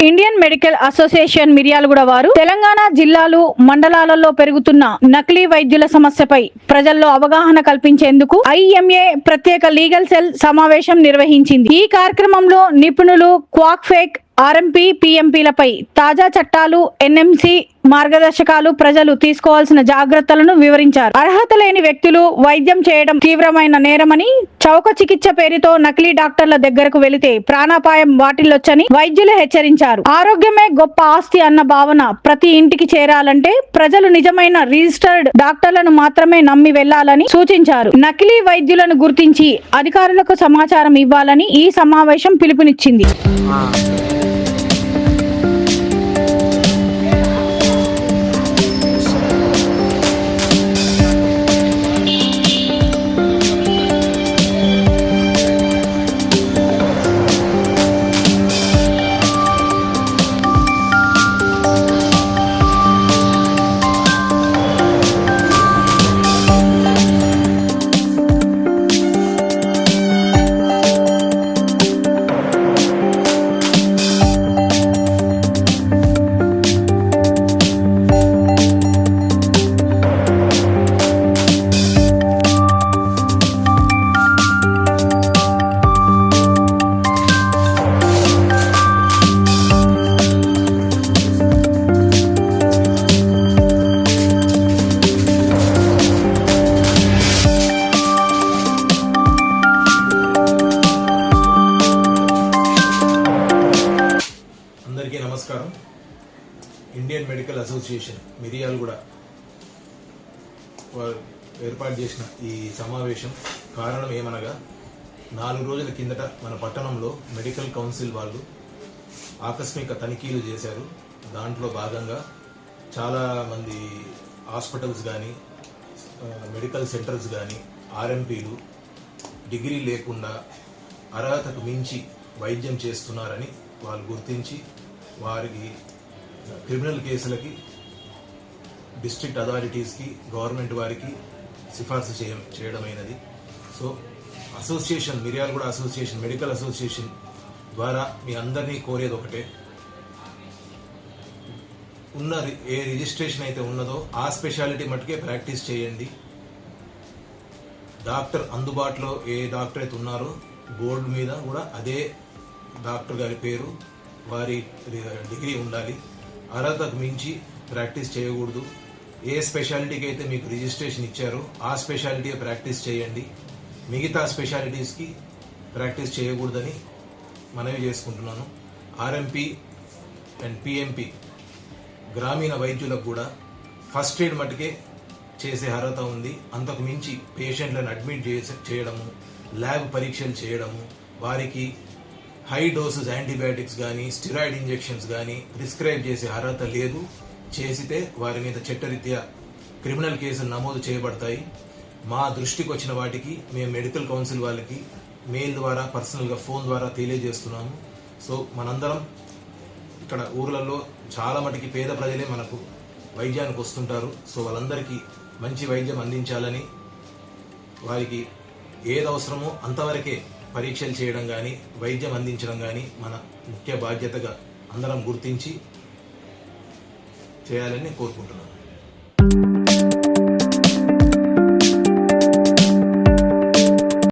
Indian medical association Miryalaguda వారు తెలంగాణ జిల్లాలు మండలాలలో పెరుగుతున్న నకిలీ వైద్యుల సమస్యపై ప్రజల్లో అవగాహన కల్పించేందుకు ఐఎంఏ ప్రత్యేక లీగల్ సెల్ సమావేశం నిర్వహించింది. ఈ కార్యక్రమంలో నిపుణులు క్వాక్ఫేక్ ఆర్ఎంపీ పీఎంపీలపై తాజా చట్టాలు ఎన్ఎంసీ మార్గదర్శకాలు ప్రజలు తీసుకోవాల్సిన జాగ్రత్తలను వివరించారు. అర్హత లేని వ్యక్తులు వైద్యం చేయడం తీవ్రమైన నేరమని, చౌక చికిత్స పేరుతో నకిలీ డాక్టర్ల దగ్గరకు వెళితే ప్రాణాపాయం వాటిల్లొచ్చని వైద్యులు హెచ్చరించారు. ఆరోగ్యమే గొప్ప ఆస్తి అన్న భావన ప్రతి ఇంటికి చేరాలంటే ప్రజలు నిజమైన రిజిస్టర్డ్ డాక్టర్లను మాత్రమే నమ్మి వెళ్లాలని సూచించారు. నకిలీ వైద్యులను గుర్తించి అధికారులకు సమాచారం ఇవ్వాలని ఈ సమావేశం పిలుపునిచ్చింది. నమస్కారం. ఇండియన్ మెడికల్ అసోసియేషన్ మిర్యాలగూడ ఏర్పాటు చేసిన ఈ సమావేశం కారణం ఏమనగా 4 రోజుల కిందట మన పట్టణంలో మెడికల్ కౌన్సిల్ వాళ్ళు ఆకస్మిక తనిఖీలు చేశారు. దాంట్లో భాగంగా చాలా మంది హాస్పిటల్స్ కానీ మెడికల్ సెంటర్స్ కానీ ఆర్ఎంపీలు డిగ్రీ లేకుండా అర్హతకు మించి వైద్యం చేస్తున్నారని వాళ్ళు గుర్తించి వారికి క్రిమినల్ కేసులకి డిస్ట్రిక్ట్ అథారిటీస్కి గవర్నమెంట్ వారికి సిఫార్సు చేయడమైనది. So association Miryalaguda association medical association ద్వారా మీ అందరినీ కోరేది ఒకటే, ఉన్న ఏ రిజిస్ట్రేషన్ అయితే ఉన్నదో ఆ స్పెషాలిటీ మట్టుకే ప్రాక్టీస్ చేయండి. డాక్టర్ అందుబాటులో ఏ డాక్టర్ అయితే ఉన్నారో బోర్డు మీద కూడా అదే డాక్టర్ గారి పేరు, వారి డిగ్రీ ఉండాలి. అర్హతకు మించి ప్రాక్టీస్ చేయకూడదు. ఏ స్పెషాలిటీకి అయితే మీకు రిజిస్ట్రేషన్ ఇచ్చారో ఆ స్పెషాలిటీ ప్రాక్టీస్ చేయండి. మిగతా స్పెషాలిటీస్కి ప్రాక్టీస్ చేయకూడదని మనవి చేసుకుంటున్నాను. ఆర్ఎంపీ అండ్ పిఎంపీ గ్రామీణ వైద్యులకు కూడా ఫస్ట్ ఎయిడ్ మటుకే చేసే అర్హత ఉంది. అంతకు మించి పేషెంట్లను అడ్మిట్ చేయడము, ల్యాబ్ పరీక్షలు చేయడము, వారికి హై డోసెస్ యాంటీబయాటిక్స్ కానీ స్టిరాయిడ్ ఇంజెక్షన్స్ కానీ ప్రిస్క్రైబ్ చేసే అర్హత లేదు. చేసితే వారి మీద చట్టరీత్యా క్రిమినల్ కేసులు నమోదు చేయబడతాయి. మా దృష్టికి వచ్చిన వాటికి మేము మెడికల్ కౌన్సిల్ వాళ్ళకి మెయిల్ ద్వారా పర్సనల్గా ఫోన్ ద్వారా తెలియజేస్తున్నాము. సో మనందరం ఇక్కడ ఊర్లలో చాలా మటుకి పేద ప్రజలే మనకు వైద్యానికి వస్తుంటారు. సో వాళ్ళందరికీ మంచి వైద్యం అందించాలని, వారికి ఏది అవసరమో అంతవరకే పరీక్షలు చేయడం కానీ వైద్యం అందించడం కానీ మన ముఖ్య బాధ్యతగా అందరం గుర్తించి చేయాలని కోరుకుంటున్నాను.